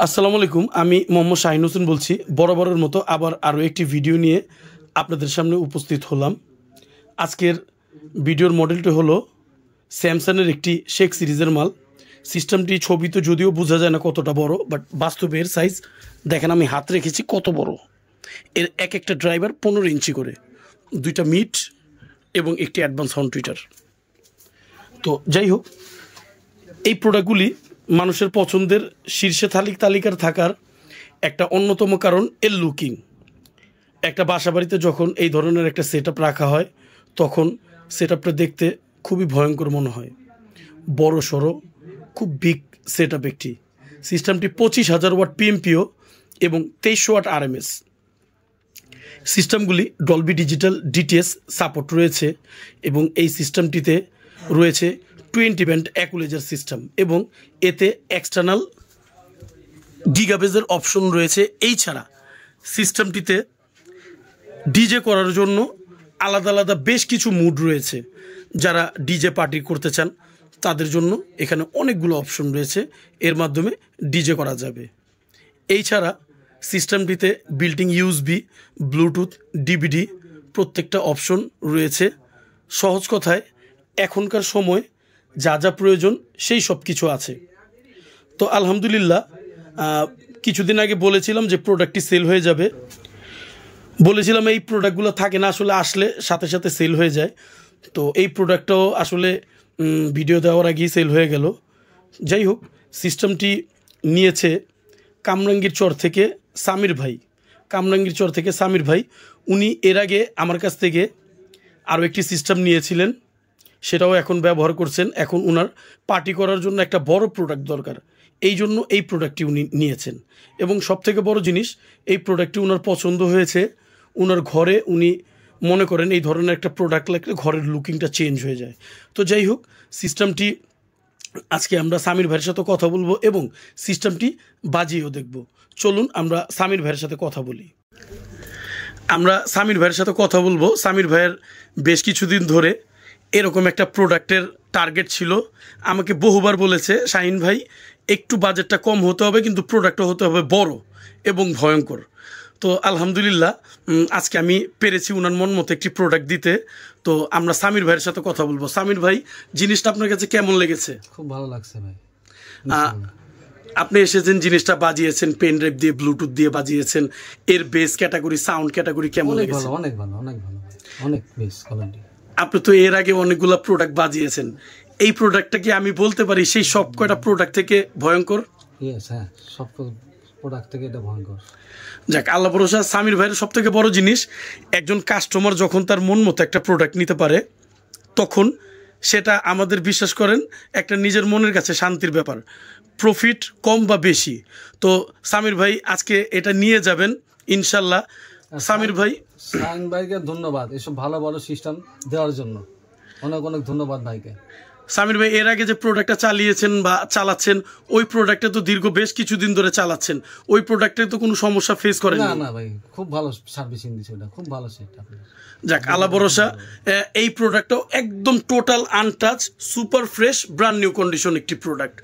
আসসালামু আলাইকুম। আমি মোহাম্মদ শাহিন হোসেন বলছি। বরাবরের মতো আবার আরও একটি ভিডিও নিয়ে আপনাদের সামনে উপস্থিত হলাম। আজকের ভিডিওর মডেলটি হলো স্যামসাংয়ের একটি শেখ সিরিজের মাল। সিস্টেমটি ছবিতে যদিও বোঝা যায় না কতটা বড়, বাট বাস্তবে এর সাইজ দেখেন, আমি হাত রেখেছি কত বড়। এর এক একটা ড্রাইভার 15 ইঞ্চি করে, দুইটা মিড এবং একটি অ্যাডভান্স হর্ন টুইটার। তো যাই হোক, এই প্রোডাক্টগুলি মানুষের পছন্দের শীর্ষে তালিকার থাকার একটা অন্যতম কারণ এর লুকিং। একটা বাসা বাড়িতে যখন এই ধরনের একটা সেট আপ রাখা হয়, তখন সেট আপটা দেখতে খুবই ভয়ঙ্কর মনে হয়। বড় সড়ো, খুব বিগ সেট আপ একটি। সিস্টেমটি 25,000 ওয়াট পিএমপিও এবং 2300 ওয়াট আরএমএস। সিস্টেমগুলি ডলবি ডিজিটাল ডিটিএস সাপোর্ট রয়েছে এবং এই সিস্টেমটিতে রয়েছে 20 ব্যান্ড অ্যাকুলেজার সিস্টেম এবং এতে এক্সটার্নাল গিগাবেজের অপশন রয়েছে। এই ছাড়া সিস্টেমটিতে ডিজে করার জন্য আলাদা আলাদা বেশ কিছু মুড রয়েছে। যারা ডিজে পার্টি করতে চান তাদের জন্য এখানে অনেকগুলো অপশন রয়েছে, এর মাধ্যমে ডিজে করা যাবে। এই ছাড়া সিস্টেমটিতে বিল্টিং ইউএসবি, ব্লুটুথ, ডিভিডি প্রত্যেকটা অপশন রয়েছে। সহজ কথায় এখনকার সময় যা যা প্রয়োজন সেই সব কিছু আছে। তো আলহামদুলিল্লাহ, কিছুদিন আগে বলেছিলাম যে প্রোডাক্টটি সেল হয়ে যাবে। বলেছিলাম এই প্রোডাক্টগুলো থাকে না, আসলে আসলে সাথে সাথে সেল হয়ে যায়। তো এই প্রোডাক্টটাও আসলে ভিডিও দেওয়ার আগেই সেল হয়ে গেল। যাই হোক, সিস্টেমটি নিয়েছে কামরাঙ্গীর চর থেকে সামির ভাই। কামরাঙ্গীর চর থেকে সামির ভাই, উনি এর আগে আমার কাছ থেকে আরও একটি সিস্টেম নিয়েছিলেন, সেটাও এখন ব্যবহার করছেন। এখন ওনার পার্টি করার জন্য একটা বড় প্রোডাক্ট দরকার, এই জন্য এই প্রোডাক্টটি উনি নিয়েছেন। এবং সবথেকে বড় জিনিস, এই প্রোডাক্টটি ওনার পছন্দ হয়েছে। ওনার ঘরে উনি মনে করেন এই ধরনের একটা প্রোডাক্ট লাগলে ঘরের লুকিংটা চেঞ্জ হয়ে যায়। তো যাই হোক, সিস্টেমটি আজকে আমরা সামির ভাইয়ের সাথে কথা বলবো এবং সিস্টেমটি বাজিয়েও দেখব। চলুন আমরা সামির ভাইয়ের সাথে কথা বলি। আমরা সামির ভাইয়ের সাথে কথা বলবো। সামির ভাইয়ের বেশ কিছুদিন ধরে এরকম একটা প্রোডাক্টের টার্গেট ছিল। আমাকে বহুবার বলেছে, শাহিন ভাই একটু বাজেটটা কম হতে হবে, কিন্তু প্রোডাক্টটা হতে হবে বড় এবং ভয়ঙ্কর। তো আলহামদুলিল্লাহ, আজকে আমি পেরেছি ওনার মন মতো একটি প্রোডাক্ট দিতে। তো আমরা সামির ভাইয়ের সাথে কথা বলবো। সামির ভাই, জিনিসটা আপনার কাছে কেমন লেগেছে? খুব ভালো লাগছে ভাই। আপনি এসেছেন, জিনিসটা বাজিয়েছেন, পেন ড্রাইভ দিয়ে, ব্লুটুথ দিয়ে বাজিয়েছেন। এর বেস ক্যাটাগরি, সাউন্ড ক্যাটাগরি কেমন লেগেছে? অনেক ভালো, অনেক ভালো, অনেক বেস কোয়ালিটি। আপনি তো এর আগে অনেকগুলো প্রোডাক্ট বাজিয়েছেন, এই প্রোডাক্টটা কি আমি বলতে পারি সেই সব কয়টা প্রোডাক্ট থেকে ভয়ঙ্কর? হ্যাঁ, সব প্রোডাক্ট থেকে এটা ভয়ঙ্কর। যাক, আল্লাহ ভরসা। সামির ভাইয়ের সব থেকে বড় জিনিস, একজন কাস্টমার যখন তার মন মতো একটা প্রোডাক্ট নিতে পারে, তখন সেটা আমাদের, বিশ্বাস করেন, একটা নিজের মনের কাছে শান্তির ব্যাপার। প্রফিট কম বা বেশি, তো সামির ভাই আজকে এটা নিয়ে যাবেন ইনশাল্লাহ। সামির ভাই, শাহিন ভাইকে ধন্যবাদ এসব ভালো ভালো সিস্টেম দেওয়ার জন্য। অনেক অনেক ধন্যবাদ ভাইকে। সামির ভাই, এর আগে যে প্রোডাক্টটা চালিয়েছেন বা চালাচ্ছেন, ওই প্রোডাক্টে তো দীর্ঘ বেশ কিছুদিন ধরে চালাচ্ছেন, ওই প্রোডাক্টে তো কোনো সমস্যা ফেস করেন না? না ভাই, খুব ভালো সার্ভিসিং দিচ্ছে, ওটা খুব ভালো সেট। যাক, আল্লাহ ভরসা। এই প্রোডাক্টটাও একদম total untouch, super fresh, brand new condition একটি প্রোডাক্ট।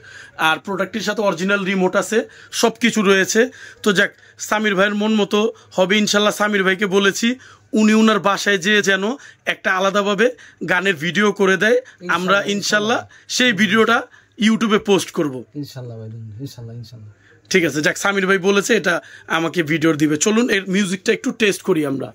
আর প্রোডাক্টটির সাথে অরিজিনাল রিমোট আছে, সব কিছু রয়েছে। তো যাক, সামির ভাইয়ের মন মতো হবে ইনশাল্লাহ। সামির ভাইকে বলেছি উনি উনার বাসায় যেয়ে যেন একটা আলাদাভাবে গানের ভিডিও করে দেয়। আমরা ইনশাল্লাহ সেই ভিডিওটা ইউটিউবে পোস্ট করব ইনশাল্লাহ ভাই, ইনশাল্লাহ ইনশাল্লাহ। ঠিক আছে, যাক, সামির ভাই বলেছে এটা আমাকে ভিডিও দিবে। চলুন এর মিউজিকটা একটু টেস্ট করি আমরা।